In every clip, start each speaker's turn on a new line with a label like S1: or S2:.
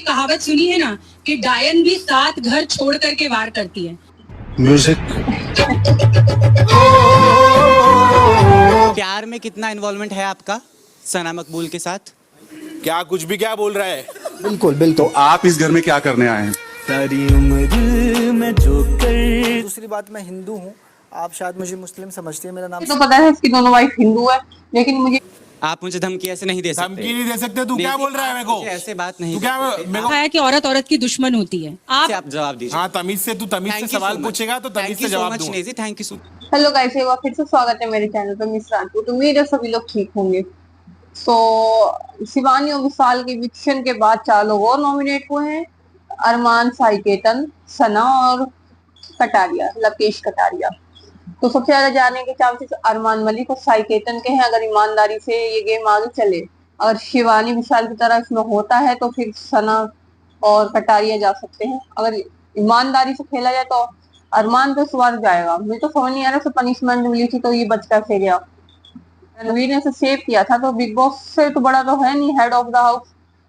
S1: कहावत सुनी है ना कि डायन भी 7 घर छोड़ करके वार करती है।
S2: म्यूजिक।
S3: प्यार में कितना इन्वॉल्वमेंट है आपका सना मकबूल के साथ?
S4: क्या कुछ भी क्या बोल रहा है?
S2: बिल्कुल बिल्कुल। तो आप इस घर में क्या करने आए हैं?
S5: सारी उम्र में जो कर। दूसरी बात, मैं हिंदू हूँ, आप शायद मुझे मुस्लिम समझती है। मेरा नाम
S6: तो पता है इसकी दोनों वाइफ हिंदू है, लेकिन मुझे
S3: आप मुझे धमकी ऐसे नहीं दे सकते।
S4: धमकी नहीं दे सकते। तू क्या बोल रहा है मेरे को?
S3: ऐसे बात नहीं।
S4: तू क्या मेरे को
S1: है कि औरत औरत की दुश्मन होती है।
S3: आप जवाब दीजिए।
S4: हाँ, तमीज से तू तमीज से सवाल पूछेगा तो तमीज से जवाब दूंगा।
S3: Thank you so much.
S6: Hello guys, एक बार फिर से स्वागत है मेरे चैनल पे मिस राजू। तो उम्मीद है सभी लोग ठीक होंगे। तो शिवानी और विशाल के विक्शन के बाद 4 लोग और नॉमिनेट हुए हैं। अरमान, साइकेतन, सना और कटारिया, लकेश कटारिया। तो सबसे ज्यादा जाने के चांसेस अरमान मलिक और साइकेतन के हैं, अगर ईमानदारी से ये गेम आगे चले। अगर शिवानी विशाल की तरह इसमें होता है तो फिर सना और कटारिया जा सकते हैं। अगर ईमानदारी से खेला जाए तो अरमान तो इस बार जाएगा। मुझे तो समझ नहीं आ रहा, उसे पनिशमेंट मिली थी तो ये बच कैसे गया। रणवीर ने उसे सेव किया था, तो बिग बॉस से तो बड़ा तो है नहीं, head of the house.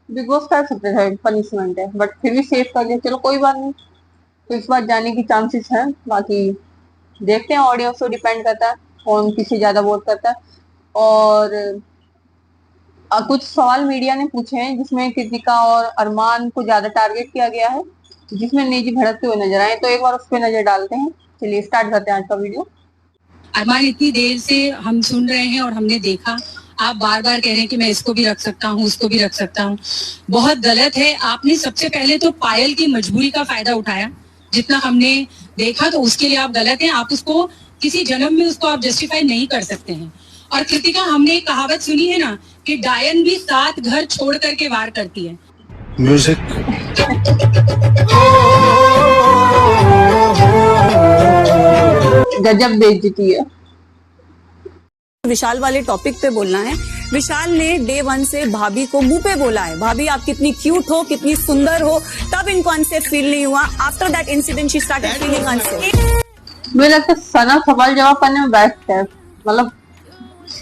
S6: Big boss कर सकते थे, पनिशमेंट है, बट फिर भी सेव कर लिया। चलो कोई बात नहीं, तो इस बार जाने की चांसेस हैं। बाकी देखते हैं, ऑडियंस पे डिपेंड करता है कौन किसे ज्यादा वोट करता है। और कुछ सवाल मीडिया ने पूछे हैं जिसमें कृतिका और अरमान को ज्यादा टारगेट किया गया है, जिसमें निजी भड़कते हुए नजर आए। तो एक बार उस पर नजर डालते हैं। चलिए स्टार्ट करते हैं आज का वीडियो।
S1: अरमान, इतनी देर से हम सुन रहे हैं और हमने देखा आप बार बार कह रहे हैं कि मैं इसको भी रख सकता हूँ, उसको भी रख सकता हूँ। बहुत गलत है। आपने सबसे पहले तो पायल की मजबूरी का फायदा उठाया, जितना हमने देखा, तो उसके लिए आप गलत हैं। आप उसको किसी जन्म में उसको आप जस्टिफाई नहीं कर सकते हैं। और कृतिका, हमने एक कहावत सुनी है ना कि डायन भी 7 घर छोड़ करके वार करती है।
S2: म्यूजिक।
S6: गजब बेइज्जती है।
S7: विशाल वाले टॉपिक पे बोलना है। विशाल ने डे 1 से भाभी को मुंह पे बोला है, भाभी आप कितनी क्यूट हो, कितनी सुंदर हो। तब इनको अनसेफ फील नहीं हुआ। After that incident she started feeling unsafe.
S6: मुझे लगता है सना सवाल जवाब करने में बेस्ट है, मतलब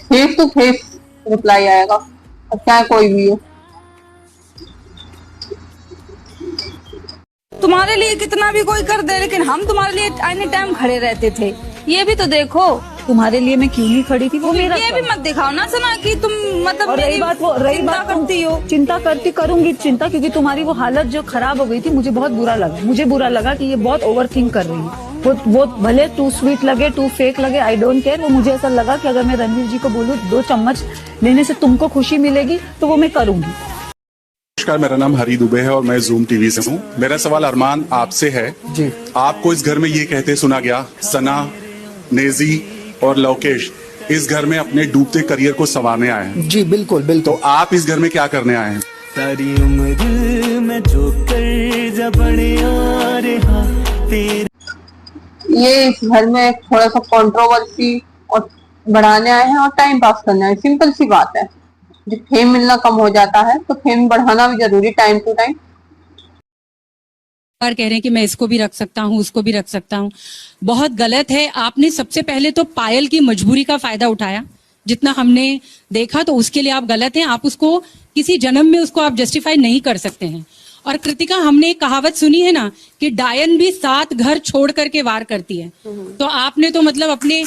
S6: फेस टू फेस रिप्लाई आएगा, चाहे कोई भी हो।
S7: तुम्हारे लिए कितना भी कोई कर दे, लेकिन हम तुम्हारे लिए एनी टाइम खड़े रहते थे। ये भी तो देखो, तुम्हारे लिए मैं क्यों नहीं खड़ी थी, वो मेरा ये भी मत दिखाओ ना सना कि तुम मतलब। और रही बात करती हो, चिंता करती करूंगी चिंता, क्योंकि तुम्हारी वो हालत जो खराब हो गई थी, मुझे बहुत बुरा लगा। मुझे बुरा लगा कि ये बहुत ओवर थिंक कर रही है। वो भले टू स्वीट लगे, टू फेक लगे, आई डोंट केयर। वो मुझे ऐसा लगा कि अगर मैं रणवीर जी को बोलूं 2 चम्मच लेने से तुमको खुशी मिलेगी तो वो मैं करूंगी।
S2: नमस्कार, मेरा नाम हरी दुबे है और मैं जूम टीवी से हूँ। मेरा सवाल अरमान आपसे है जी। आपको इस घर में ये कहते सुना गया सना, नेजी और लवकेश इस घर में अपने डूबते करियर को संवारने आए हैं।
S5: जी बिल्कुल बिल्कुल।
S2: तो आप इस घर में क्या करने आए हैं?
S5: सारी उम्र में जो कर जब
S6: ये इस घर में थोड़ा सा कंट्रोवर्सी और बढ़ाने आए हैं और टाइम पास करना है। सिंपल सी बात है, जब फेम मिलना कम हो जाता है तो फेम बढ़ाना भी जरूरी, टाइम टू टाइम।
S1: बार कह रहे हैं कि मैं इसको भी रख सकता हूँ, उसको भी रख सकता हूँ। बहुत गलत है। आपने सबसे पहले तो पायल की मजबूरी का फायदा उठाया, जितना हमने देखा, तो उसके लिए आप गलत हैं। आप उसको किसी जन्म में उसको आप जस्टिफाई नहीं कर सकते हैं। और कृतिका, हमने एक कहावत सुनी है ना कि डायन भी 7 घर छोड़ करके वार करती है। तो आपने तो मतलब अपनी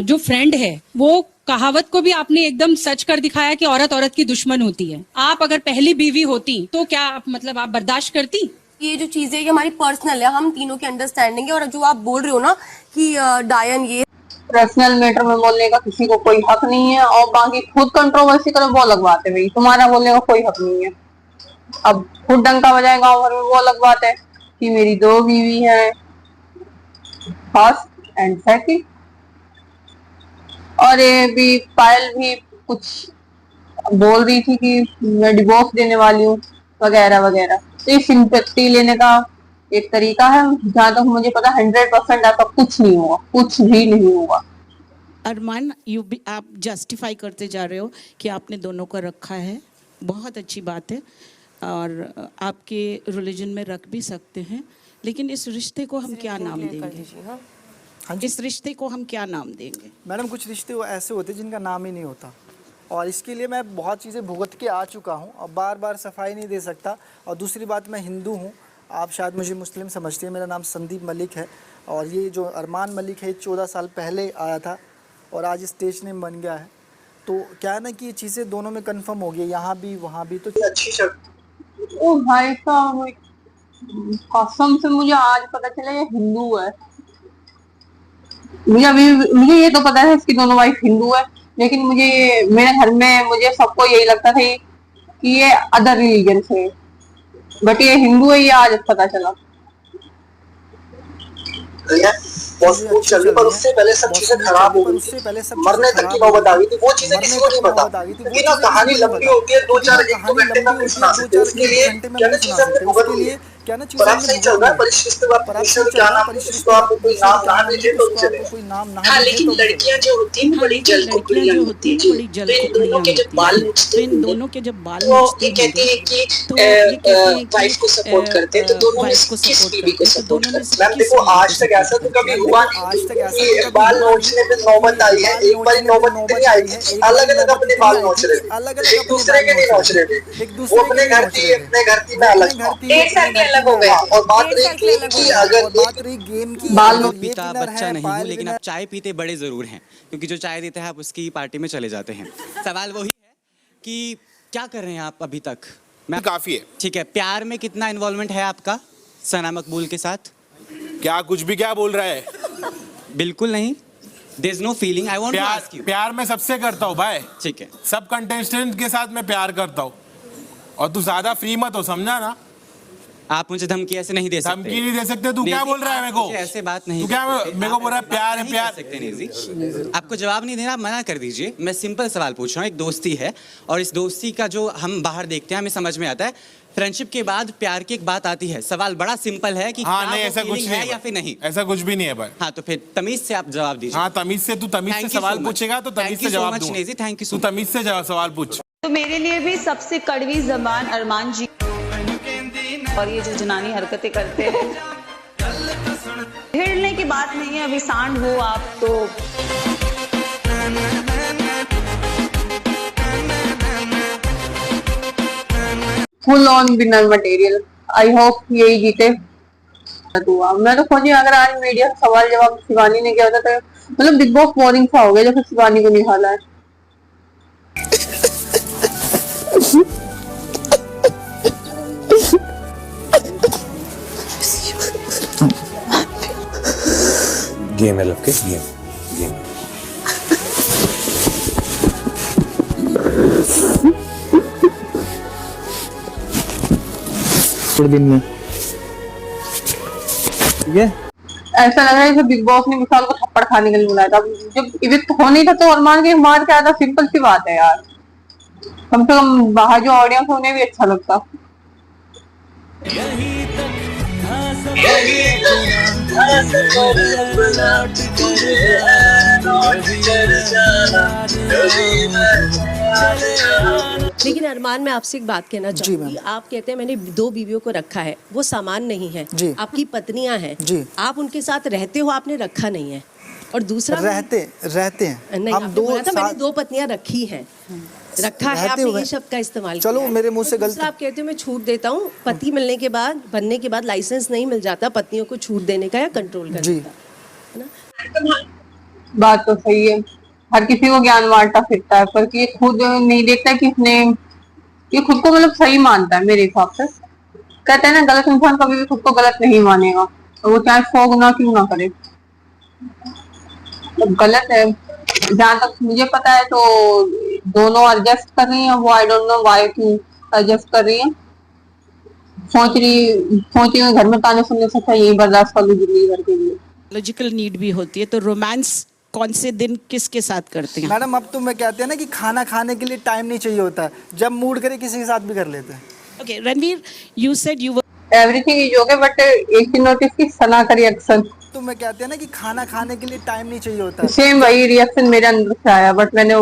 S1: जो फ्रेंड है वो कहावत को भी आपने एकदम सच कर दिखाया कि औरत औरत की दुश्मन होती है। आप अगर पहली बीवी होती तो क्या मतलब आप बर्दाश्त करती?
S8: ये जो चीजें ये हमारी पर्सनल है, हम तीनों की अंडरस्टैंडिंग है। और जो आप बोल रहे हो ना कि डायन ये
S6: पर्सनल मैटर में बोलने का किसी को कोई हक नहीं है। और बाकी खुद कंट्रोवर्सी करो वो अलग बात है भाई, तुम्हारा बोलने का कोई हक नहीं है। अब खुद डंका बजाए गाँव भर में वो अलग बात है कि मेरी 2 बीवी है, फर्स्ट एंड सेकंड। और ये भी पायल भी कुछ बोल रही थी कि मैं डिवोर्स देने वाली हूँ वगैरह वगैरह। तो ये सिंपैथी लेने का एक तरीका है। जहाँ तक मुझे पता 100% ऐसा कुछ नहीं होगा, कुछ भी नहीं होगा।
S9: अरमान, आप जस्टिफाई करते जा रहे हो कि आपने दोनों को रखा है, बहुत अच्छी बात है और आपके रिलीजन में रख भी सकते हैं, लेकिन इस रिश्ते को हम क्या नाम देंगे? हाँ, इस रिश्ते को हम क्या नाम देंगे?
S5: मैडम, कुछ रिश्ते ऐसे होते हैं जिनका नाम ही नहीं होता। और इसके लिए मैं बहुत चीज़ें भुगत के आ चुका हूँ, अब बार बार सफाई नहीं दे सकता। और दूसरी बात, मैं हिंदू हूँ, आप शायद मुझे मुस्लिम समझते हैं। मेरा नाम संदीप मलिक है और ये जो अरमान मलिक है 14 साल पहले आया था और आज स्टेज नेम बन गया है। तो क्या है ना कि ये चीज़ें दोनों में कंफर्म हो गई, यहाँ भी वहाँ भी। तो अच्छी शर्ट।
S6: ओ भाई साहब, कसम से मुझे आज पता चला ये हिंदू है। मुझे ये तो पता है इसकी दोनों वाइफ हिंदू है, लेकिन मेरे घर में मुझे सबको यही लगता था कि ये अदर रिलीजन से, बट ये हिंदू है, ये आज पता चला।
S5: चल रही, पर उससे पहले सब चीजें खराब हो गई थी, मरने तक की नौबत आ गई थी। वो चीजें किसी को नहीं पता, क्योंकि ना कहानी लंबी होती है, 2-4-1-2 घंटे में नहीं सुना सकते। उसके लिए क्या ना चीजें हमने भुगत ली है। पर अब सही चल रहा है, परिशिष्ट क्या नाम है, जिसको आपको कोई नाम ना दीजिए तो भी चलेगा।
S10: हाँ, लेकिन लड़कियां जो होती हैं बड़ी जलकुकड़ियां होती हैं, तो इन दोनों के जब बाल नोचते हैं,
S9: दोनों के जब बाल
S10: वो ये कहते हैं कि वाइफ को सपोर्ट करते हैं, तो दोनों में से किस बीवी को सपोर्ट करते हैं?
S5: मैम देखो, आज तक ऐसा तो कभी हुआ नहीं, बाल नोचने पे नौबत आई है। एक बार नौबत इतनी आई थी, अलग अलग अपने बाल नोच रहे थे, एक दूसरे के नहीं नोच रहे थे। वो अपने घर की मैं अलग था,
S10: 1 साल के अलग हो गए।
S5: और बात रही गेम की, अगर बात रही गेम की,
S3: बाल पीता बच्चा नहीं हूँ, लेकिन आप चाय पीते बड़े जरूर हैं, क्योंकि जो चाय देते हैं आप उसकी पार्टी में चले जाते हैं। सवाल वही है कि क्या कर रहे हैं आप अभी तक? मैं
S4: काफी है।
S3: ठीक है, प्यार में कितना इन्वॉल्वमेंट है आपका सना मकबूल के साथ?
S4: क्या कुछ भी क्या बोल रहा है?
S3: बिल्कुल नहीं। There's no feeling. I want to ask you.
S4: प्यार मैं सबसे करता हूँ भाई,
S3: ठीक है,
S4: सब कंटेस्टेंट के साथ मैं प्यार करता हूँ, और तू ज्यादा फ्री मत हो, समझा ना?
S3: आप मुझे धमकी ऐसे नहीं दे सकते।
S4: धमकी नहीं दे सकते। तू क्या बोल रहा है मेरे को?
S3: ऐसे बात नहीं,
S4: तू क्या मेरे को बोल रहा है प्यार है प्यार?
S3: सकते नहीं जी, आपको जवाब नहीं देना, आप मना कर दीजिए। मैं सिंपल सवाल पूछ रहा हूँ। एक दोस्ती है और इस दोस्ती का जो हम बाहर देखते हैं हमें समझ में आता है, फ्रेंडशिप के बाद प्यार की एक बात आती है। सवाल बड़ा सिंपल है कि
S4: हाँ, नहीं ऐसा कुछ नहीं
S3: है या फिर नहीं,
S4: ऐसा कुछ भी नहीं है भाई।
S3: हाँ, तो फिर तमीज से आप जवाब दीजिए।
S4: हाँ, तमीज से, तू तमीज से सवाल पूछेगा तो तमीज से जवाब दूंगा।
S3: Thank you.
S4: तू तमीज से सवाल पूछ।
S7: तो मेरे लिए भी सबसे कड़वी जबान अरमान जी, और ये जो जनानी हरकतें करते हैं, हिड़ने की बात नहीं है। अभी सांड हो आप तो
S6: full on winner material. I hope यही जीते। मैं तो खोजी, अगर आज मीडिया सवाल जवाब शिवानी ने किया होता तो मतलब बिग बॉस बोरिंग सा हो गया, जब शिवानी को निकाला है।
S11: गेम है लव के, गेम
S5: दिन में ठीक है।
S6: ऐसा लग रहा है जैसे बिग बॉस ने विशाल को थप्पड़ खाने के लिए बुलाया था। जब इवेंट हो नहीं था तो अरमान के मार के आया था। सिंपल सी बात है यार, कम से कम बाहर जो ऑडियंस है उन्हें भी अच्छा लगता।
S8: लेकिन अरमान, मैं आपसे एक बात कहना चाहूंगी। आप कहते हैं मैंने 2 बीवियों को रखा है, वो सामान नहीं है, आपकी पत्नियां हैं, आप उनके साथ रहते हो, आपने रखा नहीं है। और दूसरा
S5: रहते हैं
S8: नहीं, हम 2 मैंने 2 पत्नियां रखी हैं, रखा है, आपने ये शब्द का इस्तेमाल
S5: चलो
S8: किया है।
S5: मेरे मुंह से गलती।
S8: आप कहते हो मैं छूट देता हूँ, पति मिलने के बाद, बनने के बाद लाइसेंस नहीं मिल जाता पत्नियों को छूट देने का या कंट्रोल करने का, है ना?
S6: बात तो सही है, हर किसी को ज्ञान बांटता फिरता है, पर ये खुद नहीं देखता कि ये खुद को मतलब सही मानता है। मेरे हिसाब से कहते हैं ना, गलत इंसान कभी भी खुद को गलत नहीं मानेगा, और वो चाहे 100 गुना क्यों ना करे। तो गलत है, जहाँ तक मुझे पता है तो दोनों एडजस्ट कर रही हैं। वो आई डोंट नो व्हाई क्यों एडजस्ट कर रही हैं। सोच रही हूँ घर में ताने सुनने से अच्छा यही बर्दाश्त कर लूँ जिंदगी भर के लिए।
S9: लॉजिकल नीड भी होती है, तो रोमांस कौन से दिन किसके साथ करते हैं?
S5: मैडम, अब तो मैं कहते हैं ना कि खाना खाने के लिए टाइम नहीं चाहिए होता है, जब मूड करे किसी के साथ भी कर लेते हैं।
S9: Okay Ranveer, you said you
S6: everything is okay, but एक चीज नोटिस की, सना का रिएक्शन।
S5: तो मैं कहते हैं ना कि खाना खाने के लिए टाइम नहीं चाहिए होता है।
S6: सेम वही रिएक्शन मेरे अंदर से आया, बट मैंने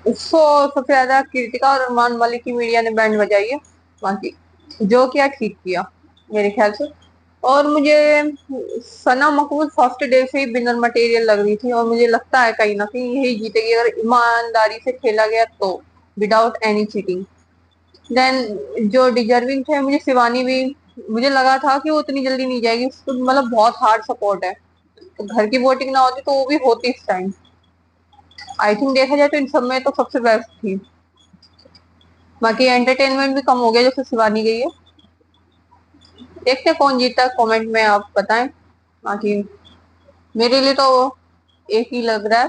S6: उसको सबसे ज्यादा कृतिका और अरमान मलिक की मीडिया ने बैंड बजाई है। बाकी जो किया ठीक किया मेरे ख्याल से। और मुझे सना मकबूल फर्स्ट डे से ही विनर मटेरियल लग रही थी और मुझे लगता है कहीं ना कहीं यही जीतेगी अगर ईमानदारी से खेला गया तो, विदाउट एनी चीटिंग। देन जो डिजर्विंग थे, मुझे शिवानी भी, मुझे लगा था कि वो उतनी जल्दी नहीं जाएगी, उसको मतलब बहुत हार्ड सपोर्ट है, तो घर की वोटिंग ना होती तो वो भी होती इस टाइम। आई थिंक देखा जाए तो इन सब में तो सबसे बेस्ट थी। बाकी एंटरटेनमेंट भी कम हो गया जैसे शिवानी गई है। देखते हैं कौन जीता, कमेंट में आप बताएं। बाकी मेरे लिए तो एक ही लग रहा है।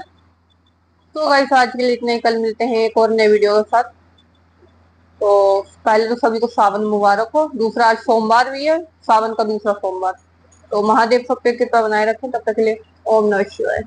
S6: तो गाइस आज के लिए इतने ही, कल मिलते हैं एक और नए वीडियो के साथ। तो पहले तो सभी को सावन मुबारक हो, दूसरा आज सोमवार भी है, सावन का दूसरा सोमवार। तो महादेव सब पे कृपा बनाए रखें, तब तक के लिए ओम नमः शिवाय।